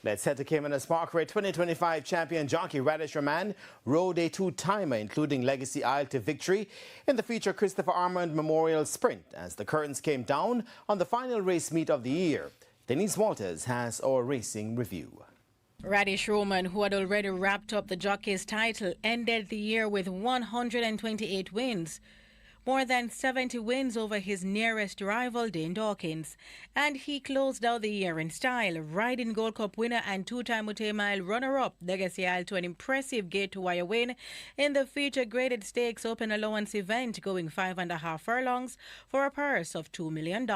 Let's head to Caymanas Parkway. 2025 champion jockey Radish Armond rode a two-timer, including Legacy Isle, to victory in the future Christopher Armond Memorial Sprint as the curtains came down on the final race meet of the year. Denise Walters has our racing review. Radish Armond, who had already wrapped up the jockey's title, ended the year with 128 wins. More than 70 wins over his nearest rival, Dane Dawkins. And he closed out the year in style, riding Gold Cup winner and two-time Mute Mile runner-up Legacy Isle to an impressive gate-to-wire win in the feature graded stakes open allowance event, going 5.5 furlongs for a purse of $2 million.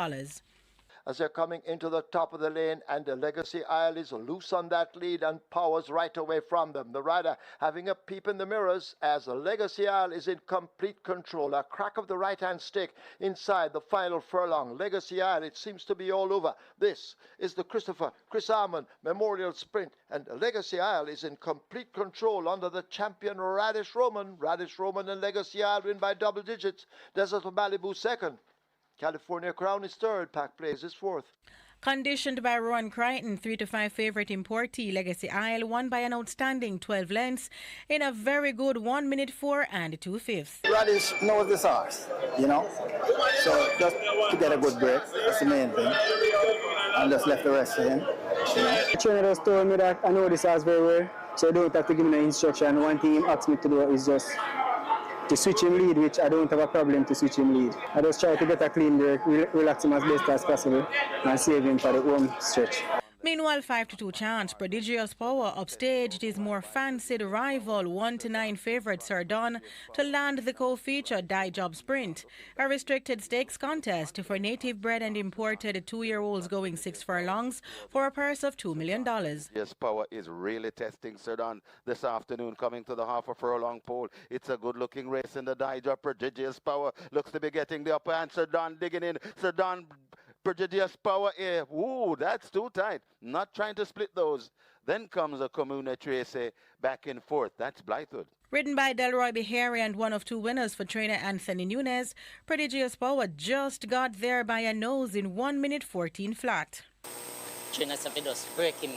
As they're coming into the top of the lane, and the Legacy Isle is loose on that lead and powers right away from them. The rider having a peep in the mirrors as the Legacy Isle is in complete control. A crack of the right-hand stick inside the final furlong. Legacy Isle, it seems to be all over. This is the Chris Armond Memorial Sprint, and Legacy Isle is in complete control under the champion Radish Armond. Radish Armond and Legacy Isle win by double digits. Desert of Malibu second. California Crown is third. Pack Plays is fourth. Conditioned by Ron Crichton, 3-5 favourite importee Legacy Isle won by an outstanding 12 lengths in a very good 1 minute 4 and 2/5. Radish knows this horse, you know, so just to get a good break, that's the main thing, and just left the rest to him. The trainer just told me that I know this horse very well, so you don't have to give me no instruction. One thing he asked me to do is just to switch him lead, which I don't have a problem to switch him lead. I just try to get a clean break, relax him as best as possible, and save him for the home stretch. Meanwhile, 5-2 chance, Prodigious Power upstaged his more fancied rival 1-9 favourite Sir Don to land the co-feature Die Job Sprint, a restricted stakes contest for native bred and imported 2-year-olds going 6 furlongs for a purse of $2 million. Yes, Power is really testing Sir Don this afternoon, coming to the half a furlong pole. It's a good-looking race in the Die Job. Prodigious Power looks to be getting the upper hand. Sir Don digging in. Sir Don, Prodigious Power here. Ooh, that's too tight. Not trying to split those. Then comes a Comuna Tracy back and forth. That's Blythewood. Ridden by Delroy Beharry and one of two winners for trainer Anthony Nunez, Prodigious Power just got there by a nose in 1 minute 14 flat. Trainer said just break him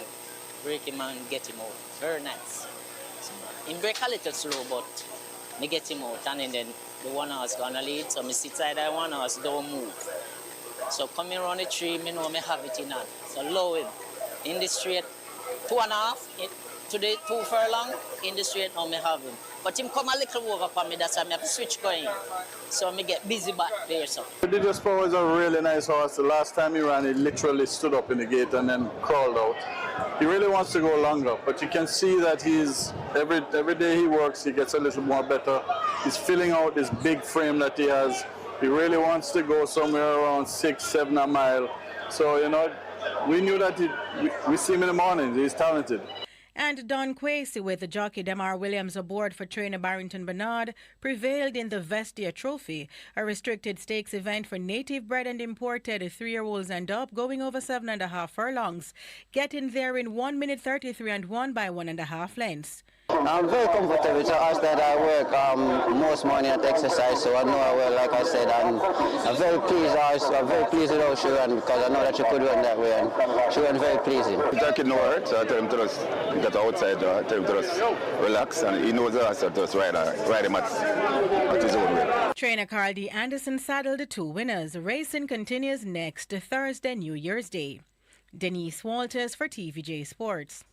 and get him out. Very nice. He break a little slow, but me get him out, and then the one horse gonna lead, so me sit side that one horse don't move. So coming around the tree, me know me have it in hand. So low him. In the straight, 2.5, to the 2 furlong, in the straight now me have him. But him come a little over for me, that's why I have to switch going. So me get busy back there, so. Prodigious Power is a really nice horse. The last time he ran, he literally stood up in the gate and then crawled out. He really wants to go longer, but you can see that he's, every day he works, he gets a little more better. He's filling out this big frame that he has. He really wants to go somewhere around 6-7 a mile. So, you know, we knew that we see him in the mornings. He's talented. And Don Quasey, with the jockey Demar Williams aboard for trainer Barrington Bernard, prevailed in the Vestia Trophy, a restricted stakes event for native bred and imported 3-year-olds and up, going over 7.5 furlongs, getting there in 1 minute 33 and 1 by 1.5 lengths. I'm very comfortable. It's a horse that I work most morning at exercise, so I know I will, like I said, and I'm very pleased. I'm very pleased with how she ran, because I know that she could run that way, and she ran very pleasing. The kid know her, so I tell him to just get outside, I tell him to just relax, and he knows the horse, so just ride him at his own way. Trainer Carl D. Anderson saddled the 2 winners. Racing continues next Thursday, New Year's Day. Denise Walters for TVJ Sports.